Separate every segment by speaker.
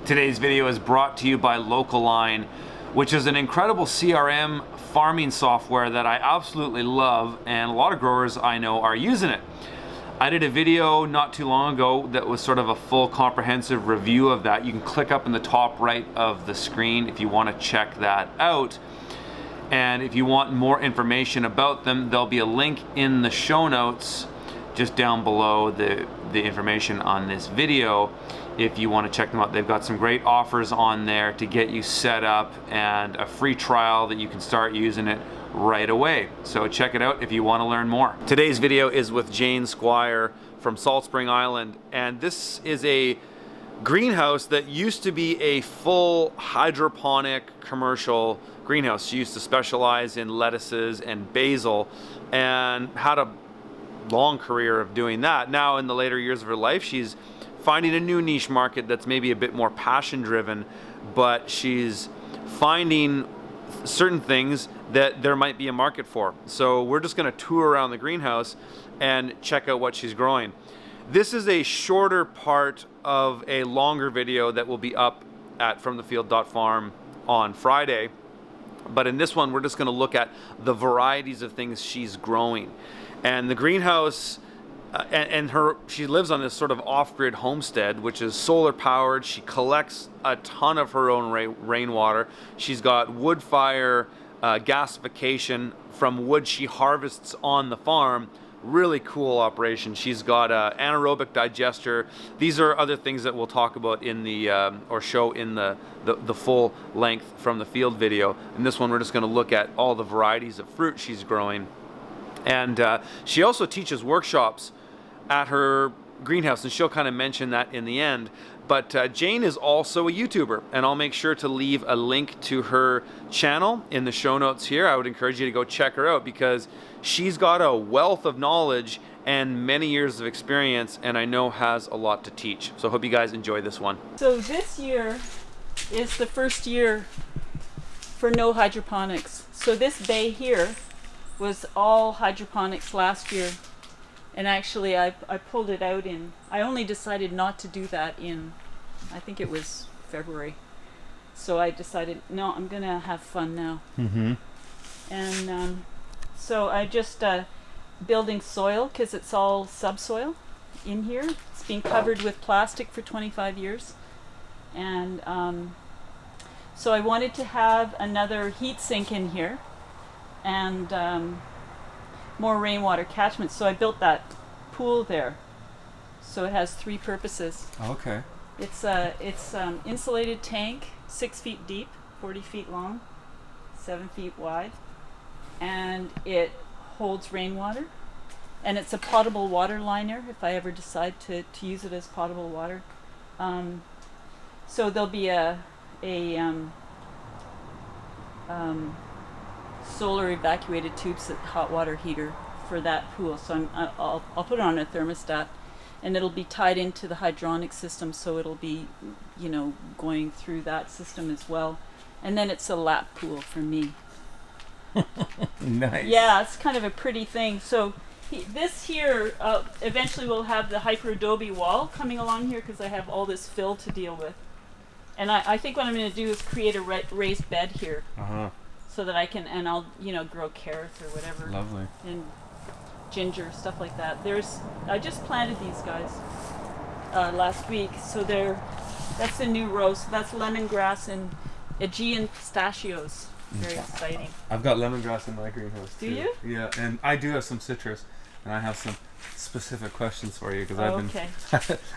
Speaker 1: Today's video is brought to you by Localine, which is an incredible CRM farming software that I absolutely love, and a lot of growers I know are using it. I did a video not too long ago that was sort of a full comprehensive review of that. You can click up in the top right of the screen if you want to check that out. And if you want more information about them, there'll be a link in the show notes just down below the information on this video if you want to check them out. They've got some great offers on there to get you set up and a free trial that you can start using it right away. So check it out if you want to learn more. Today's video is with Jane Squire from Salt Spring Island, and this is a greenhouse that used to be a full hydroponic commercial greenhouse. She used to specialize in lettuces and basil and had a long career of doing that. Now in the later years of her life, she's finding a new niche market that's maybe a bit more passion driven, but she's finding certain things that there might be a market for. So we're just going to tour around the greenhouse and check out what she's growing. This is a shorter part of a longer video that will be up at fromthefield.farm on Friday. But in this one, we're just going to look at the varieties of things she's growing. And the greenhouse, she lives on this sort of off-grid homestead, which is solar powered. She collects a ton of her own rainwater. She's got wood fire gasification from wood she harvests on the farm. Really cool operation. She's got an anaerobic digester. These are other things that we'll talk about in the or show in the full length from the field video. In this one, we're just going to look at all the varieties of fruit she's growing. And she also teaches workshops at her greenhouse, and she'll kind of mention that in the end. But Jane is also a YouTuber, and I'll make sure to leave a link to her channel in the show notes here. I would encourage you to go check her out because she's got a wealth of knowledge and many years of experience, and I know has a lot to teach. So I hope you guys enjoy this one.
Speaker 2: So this year is the first year for no hydroponics. So this bay here was all hydroponics last year. And actually I pulled it out I only decided not to do that in, I think it was February. So I decided, no, I'm going to have fun now. Mm-hmm. And so I just building soil, because it's all subsoil in here. It's been covered with plastic for 25 years. And so I wanted to have another heat sink in here and more rainwater catchment. So I built that pool there. So it has three purposes.
Speaker 1: Okay.
Speaker 2: It's insulated tank, 6 feet deep, 40 feet long, 7 feet wide, and it holds rainwater. And it's a potable water liner if I ever decide to use it as potable water. So there'll be a solar evacuated tubes hot water heater for that pool. So I'll put it on a thermostat, and it'll be tied into the hydronic system, so it'll be, going through that system as well. And then it's a lap pool for me.
Speaker 1: Nice.
Speaker 2: Yeah, it's kind of a pretty thing. So this here, eventually we'll have the hyper adobe wall coming along here because I have all this fill to deal with. And I think what I'm going to do is create a raised bed here. Uh-huh. So that I can, and I'll, grow carrots or whatever.
Speaker 1: Lovely. And
Speaker 2: ginger, stuff like that. I just planted these guys last week. So that's the new row. So that's lemongrass and Aegean pistachios. Very exciting.
Speaker 1: I've got lemongrass in my greenhouse too.
Speaker 2: Do you?
Speaker 1: Yeah, and I do have some citrus, and I have some specific questions for you because
Speaker 2: okay.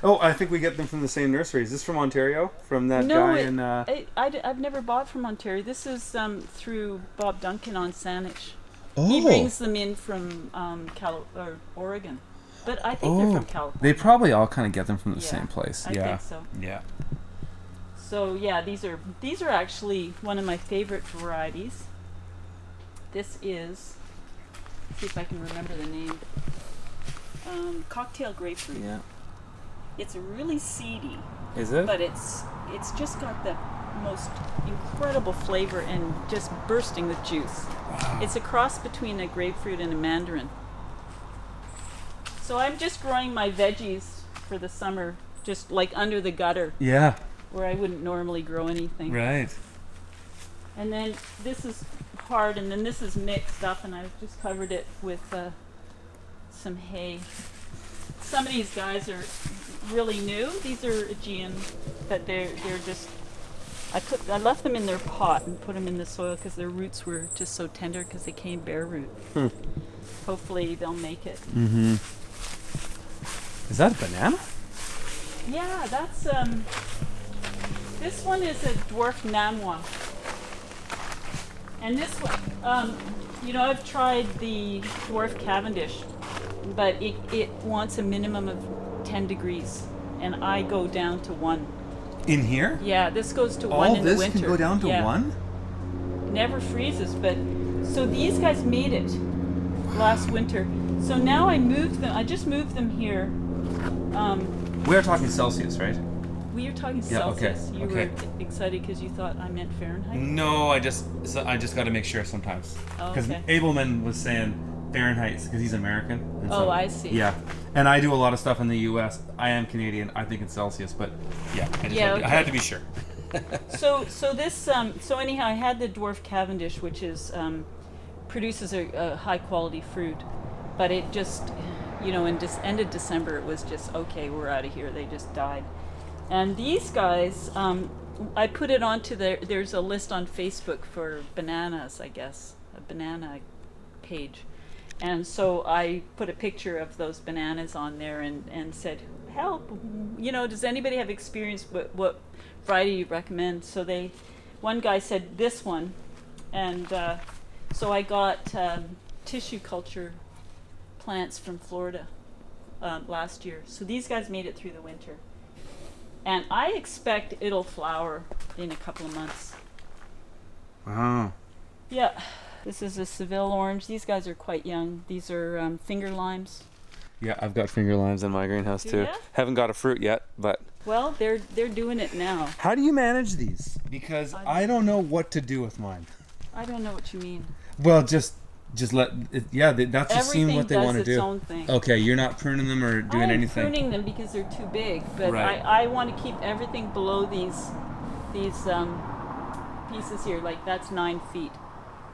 Speaker 1: Oh, I think we get them from the same nursery. Is this from Ontario? From that guy in?
Speaker 2: I've never bought from Ontario. This is through Bob Duncan on Saanich.
Speaker 1: Oh.
Speaker 2: He brings them in from Oregon, but I think they're from California.
Speaker 1: They probably all kind of get them from the same place.
Speaker 2: I think so.
Speaker 1: Yeah.
Speaker 2: So yeah, these are actually one of my favorite varieties. This is, let's see if I can remember the name. Cocktail grapefruit.
Speaker 1: Yeah.
Speaker 2: It's really seedy.
Speaker 1: Is it?
Speaker 2: But it's just got the most incredible flavor and just bursting with juice. Wow. It's a cross between a grapefruit and a mandarin. So I'm just growing my veggies for the summer, just like under the gutter.
Speaker 1: Yeah.
Speaker 2: where I wouldn't normally grow anything.
Speaker 1: Right.
Speaker 2: And then this is hard, and then this is mixed up, and I've just covered it with some hay. Some of these guys are really new. These are Aegean, but they're just. I left them in their pot and put them in the soil because their roots were just so tender because they came bare root. Hopefully they'll make it.
Speaker 1: Mm-hmm. Is that a banana?
Speaker 2: Yeah, that's this one is a dwarf namwa. And this one, you know, I've tried the dwarf Cavendish, but it wants a minimum of 10 degrees, and I go down to 1.
Speaker 1: In here?
Speaker 2: Yeah, this goes to 1 in the winter.
Speaker 1: All this can go down to 1?
Speaker 2: Never freezes, but so these guys made it last winter. So now I moved them. I just moved them here.
Speaker 1: We're talking Celsius, right?
Speaker 2: We were talking Celsius. You were excited because you thought I meant Fahrenheit?
Speaker 1: No, I just got to make sure sometimes. Because Abelman was saying Fahrenheit because he's American. And so,
Speaker 2: I see.
Speaker 1: Yeah, and I do a lot of stuff in the U.S. I am Canadian. I think it's Celsius, but yeah, I had to be sure.
Speaker 2: So this so anyhow, I had the dwarf Cavendish, which is produces a high quality fruit, but it just, you know, in end of December it was just okay. We're out of here. They just died. And these guys, I put it onto there's a list on Facebook for bananas, I guess, a banana page. And so I put a picture of those bananas on there and said, help, you know, does anybody have experience with what variety you recommend? So one guy said this one, and so I got tissue culture plants from Florida last year. So these guys made it through the winter. And I expect it'll flower in a couple of months.
Speaker 1: Wow.
Speaker 2: Yeah. This is a Seville orange. These guys are quite young. These are finger limes.
Speaker 1: Yeah, I've got finger limes in my greenhouse too.
Speaker 2: Yeah?
Speaker 1: Haven't got a fruit yet, but...
Speaker 2: Well, they're doing it now.
Speaker 1: How do you manage these? Because I don't know what to do with mine.
Speaker 2: I don't know what you mean.
Speaker 1: Well, just let it, yeah, that's just seem what they want to do.
Speaker 2: Everything does its own thing.
Speaker 1: Okay, you're not pruning them or doing anything.
Speaker 2: I'm pruning them because they're too big, but
Speaker 1: right.
Speaker 2: I want to keep everything below these pieces here. Like that's 9 feet.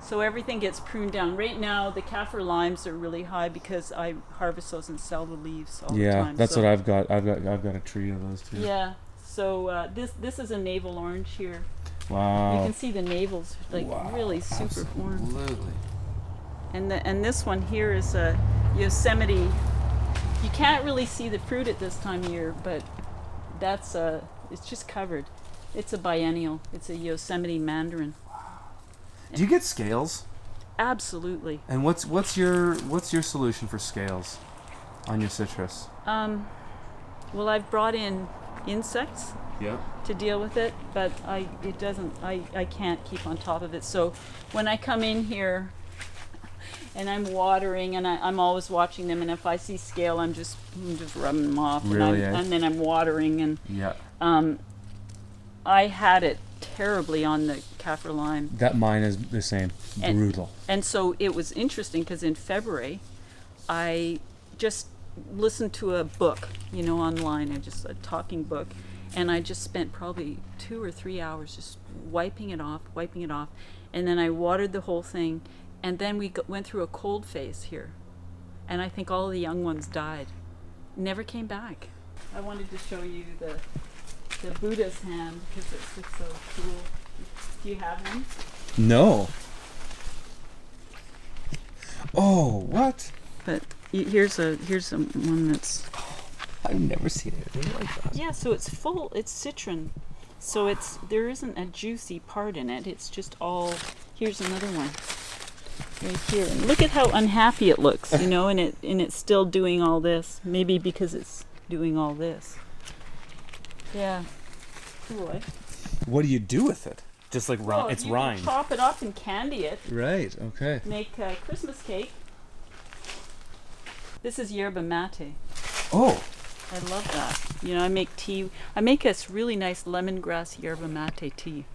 Speaker 2: So everything gets pruned down. Right now, the kaffir limes are really high because I harvest those and sell the leaves all the time.
Speaker 1: Yeah, that's what I've got. I've got a tree of those too.
Speaker 2: Yeah. So this is a navel orange here.
Speaker 1: Wow.
Speaker 2: You can see the navel's like really super orange.
Speaker 1: Absolutely.
Speaker 2: And this one here is a Yosemite. You can't really see the fruit at this time of year, but that's it's just covered. It's a biennial. It's a Yosemite mandarin.
Speaker 1: Do you get scales?
Speaker 2: Absolutely.
Speaker 1: And what's your solution for scales on your citrus?
Speaker 2: Well, I've brought in insects to deal with it, but I can't keep on top of it. So when I come in here and I'm watering, and I'm always watching them, and if I see scale, I'm just rubbing them off.
Speaker 1: Really,
Speaker 2: and then I'm watering, and I had it terribly on the kaffir lime.
Speaker 1: That mine is the same. Brutal.
Speaker 2: And so it was interesting because in February, I just listened to a book, you know, online, a talking book, and I just spent probably 2 or 3 hours just wiping it off, and then I watered the whole thing, and then we went through a cold phase here, and I think all the young ones died, never came back. I wanted to show you the Buddha's hand because it's just so cool. Do you have one?
Speaker 1: No. Oh, what?
Speaker 2: But here's a one that's.
Speaker 1: I've never seen anything like that.
Speaker 2: Yeah, so it's full. It's citron, so there isn't a juicy part in it. It's just all. Here's another one, right here. And look at how unhappy it looks, you know, and it's still doing all this. Maybe because it's doing all this. Yeah. Cool, eh?
Speaker 1: What do you do with it? Just like it's rind.
Speaker 2: You chop it up and candy it.
Speaker 1: Right. Okay.
Speaker 2: Make a Christmas cake. This is yerba mate.
Speaker 1: Oh.
Speaker 2: I love that. You know, I make tea. I make us really nice lemongrass yerba mate tea.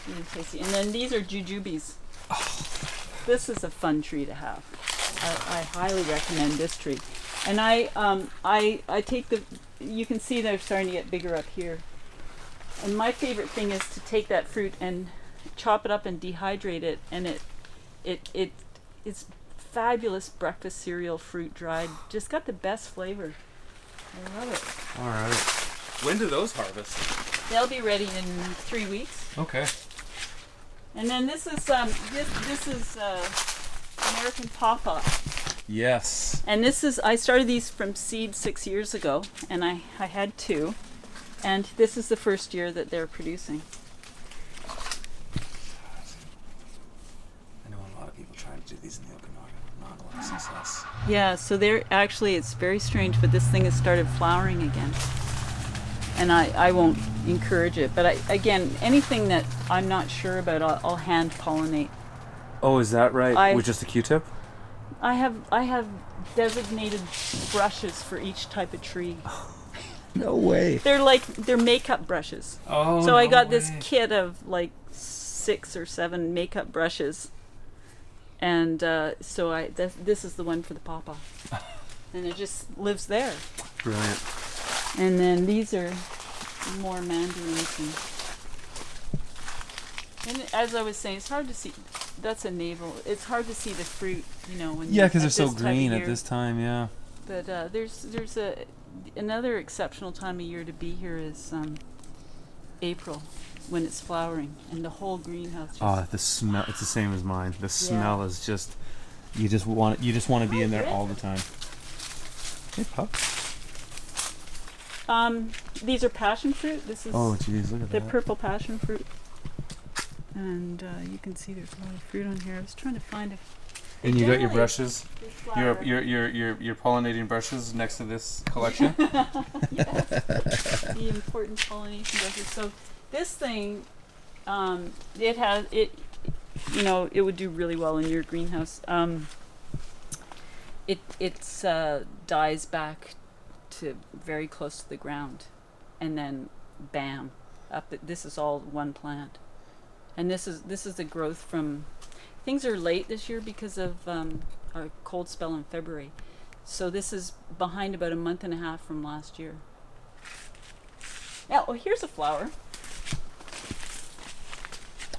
Speaker 2: Really tasty. And then these are jujubes. Oh. This is a fun tree to have. I highly recommend this tree. And I take you can see they're starting to get bigger up here. And my favorite thing is to take that fruit and chop it up and dehydrate it, and it's fabulous breakfast cereal fruit dried. Just got the best flavor. I love it.
Speaker 1: All right. When do those harvest?
Speaker 2: They'll be ready in 3 weeks.
Speaker 1: Okay.
Speaker 2: And then this is American pawpaw.
Speaker 1: Yes.
Speaker 2: And I started these from seed 6 years ago, and I had 2, and this is the first year that they're producing.
Speaker 1: I know a lot of people trying to do these in the Okanagan, not a lot of success.
Speaker 2: Yeah, so it's very strange, but this thing has started flowering again. And I won't encourage it, but again, anything that I'm not sure about, I'll hand pollinate.
Speaker 1: Oh, is that right? With just a Q-tip?
Speaker 2: I have designated brushes for each type of tree.
Speaker 1: No way.
Speaker 2: They're makeup brushes.
Speaker 1: Oh,
Speaker 2: so I got this kit of like 6 or 7 makeup brushes, and so this is the one for the pawpaw, and it just lives there.
Speaker 1: Brilliant.
Speaker 2: And then these are more mandarins, and as I was saying, it's hard to see. That's a navel. It's hard to see the fruit, when
Speaker 1: because they're so green at this time. Yeah.
Speaker 2: But there's another exceptional time of year to be here is April, when it's flowering, and the whole greenhouse.
Speaker 1: The smell. It's the same as mine. The smell is just. You just want to be in there all the time. Hey, pup.
Speaker 2: These are passion fruit. This is
Speaker 1: geez, look at
Speaker 2: the
Speaker 1: that.
Speaker 2: purple passion fruit, and you can see there's a lot of fruit on here. I was trying to find it.
Speaker 1: And you got your brushes, your pollinating brushes next to this collection.
Speaker 2: Yes, the important pollination brushes. So this thing, it would do really well in your greenhouse. It's dies back to very close to the ground, and then bam, this is all one plant, and this is the growth from. Things are late this year because of our cold spell in February, so this is behind about a month and a half from last year. Now, here's a flower.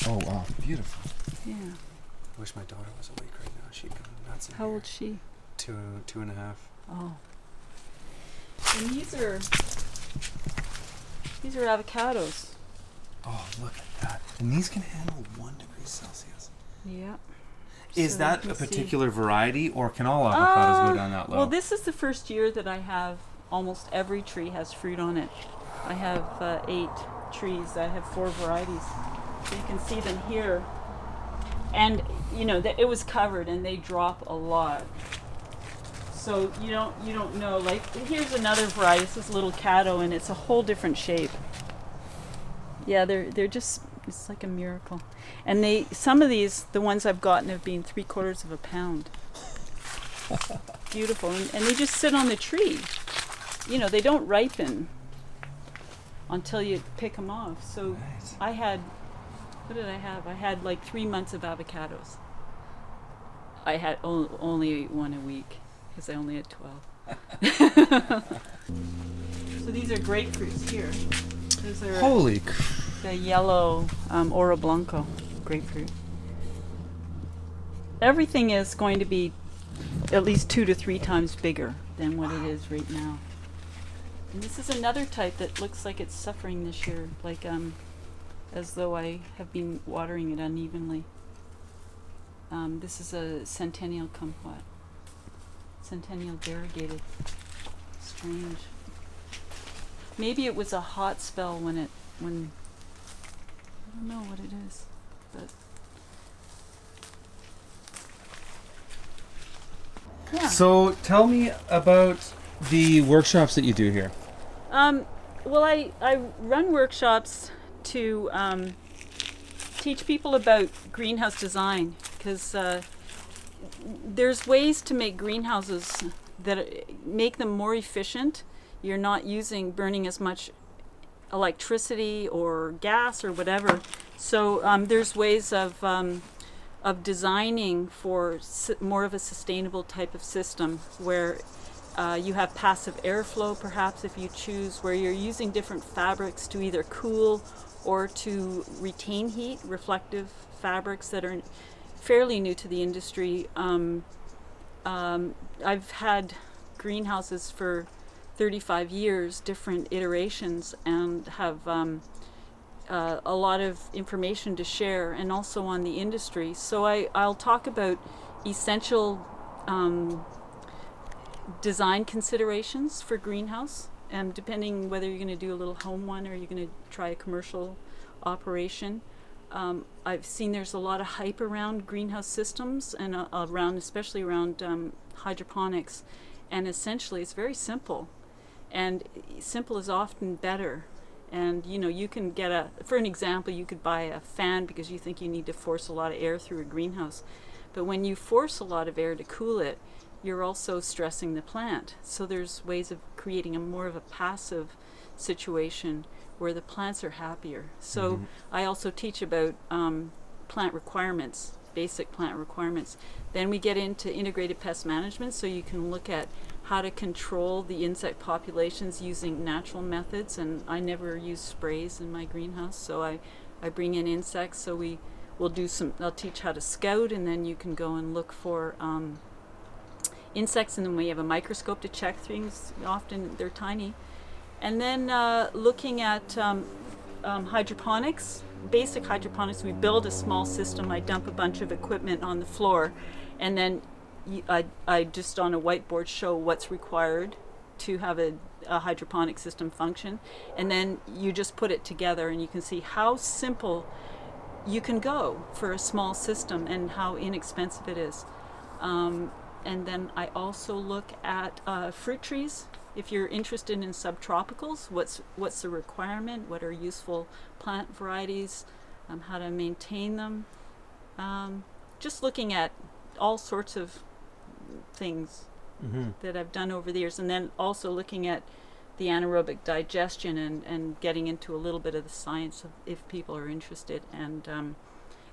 Speaker 1: Oh wow, beautiful.
Speaker 2: Yeah.
Speaker 1: I wish my daughter was awake right now. She'd go nuts.
Speaker 2: How old is she?
Speaker 1: 2.5.
Speaker 2: Oh. And these are avocados.
Speaker 1: Oh, look at that. And these can handle 1 degree Celsius.
Speaker 2: Yeah.
Speaker 1: Is
Speaker 2: So
Speaker 1: that
Speaker 2: you
Speaker 1: a
Speaker 2: can
Speaker 1: particular variety, or can all avocados go down that low?
Speaker 2: Well, this is the first year that I have almost every tree has fruit on it. I have 8 trees. I have 4 varieties. So you can see them here. And, it was covered, and they drop a lot. So you don't know. Like, here's another variety. This is Little Caddo, and it's a whole different shape. Yeah, they're just, it's like a miracle. And some of these, the ones I've gotten, have been 3/4 of a pound. Beautiful, and they just sit on the tree. They don't ripen until you pick them off. So
Speaker 1: Right.
Speaker 2: I had, what did I have? I had like 3 months of avocados. I had only one a week because I only had 12. So these are grapefruits here. Those are
Speaker 1: Holy
Speaker 2: the yellow Oro Blanco grapefruit. Everything is going to be at least 2 to 3 times bigger than what it is right now. And this is another type that looks like it's suffering this year, like as though I have been watering it unevenly. This is a centennial kumquat. Centennial variegated. Strange. Maybe it was a hot spell when I don't know what it is, but yeah.
Speaker 1: So tell me about the workshops that you do here.
Speaker 2: Well, I run workshops to teach people about greenhouse design, because there's ways to make greenhouses that make them more efficient. You're not burning as much electricity or gas or whatever. So there's ways of designing for more of a sustainable type of system where You have passive airflow, perhaps, if you choose, where you're using different fabrics to either cool or to retain heat, reflective fabrics that are fairly new to the industry. I've had greenhouses for 35 years, different iterations, and have a lot of information to share, and also on the industry. So I'll talk about essential design considerations for greenhouse, and depending whether you're going to do a little home one or you're going to try a commercial operation. I've seen there's a lot of hype around greenhouse systems and especially around hydroponics, and essentially it's very simple, and simple is often better. And you can get for an example, you could buy a fan because you think you need to force a lot of air through a greenhouse, but when you force a lot of air to cool it, you're also stressing the plant. So there's ways of creating more of a passive situation where the plants are happier. So I also teach about plant requirements, basic plant requirements. Then we get into integrated pest management, so you can look at how to control the insect populations using natural methods. And I never use sprays in my greenhouse, so I bring in insects. So I'll teach how to scout, and then you can go and look for insects, and then we have a microscope to check things. Often they're tiny. And then looking at hydroponics, basic hydroponics, we build a small system. I dump a bunch of equipment on the floor, and then I just on a whiteboard show what's required to have a hydroponic system function. And then you just put it together, and you can see how simple you can go for a small system and how inexpensive it is. And then I also look at fruit trees. If you're interested in subtropicals, what's the requirement? What are useful plant varieties? How to maintain them? Just looking at all sorts of things that I've done over the years, and then also looking at the anaerobic digestion and getting into a little bit of the science if people are interested, and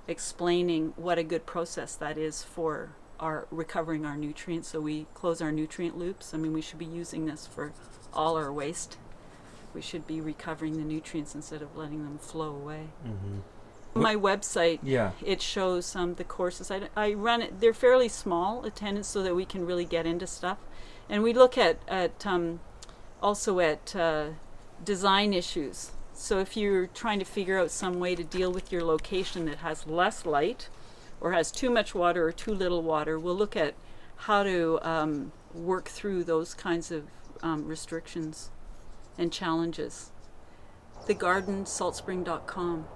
Speaker 2: explaining what a good process that is for recovering our nutrients. So we close our nutrient loops. I mean, we should be using this for all our waste. We should be recovering the nutrients instead of letting them flow away. My website, it shows the courses. I run it. They're fairly small attendance so that we can really get into stuff. And we look at also at design issues. So if you're trying to figure out some way to deal with your location that has less light, or has too much water or too little water, we'll look at how to work through those kinds of restrictions and challenges. thegardensaltspring.com.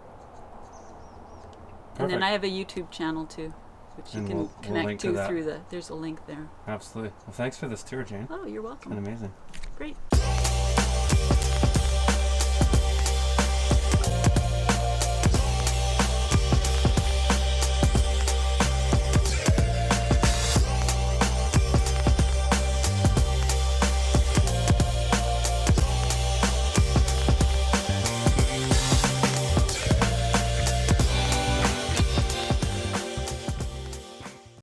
Speaker 2: And then I have a YouTube channel too, which you can connect to through there's a link there.
Speaker 1: Absolutely. Well, thanks for this tour, Jane.
Speaker 2: Oh, you're welcome.
Speaker 1: It's been amazing.
Speaker 2: Great.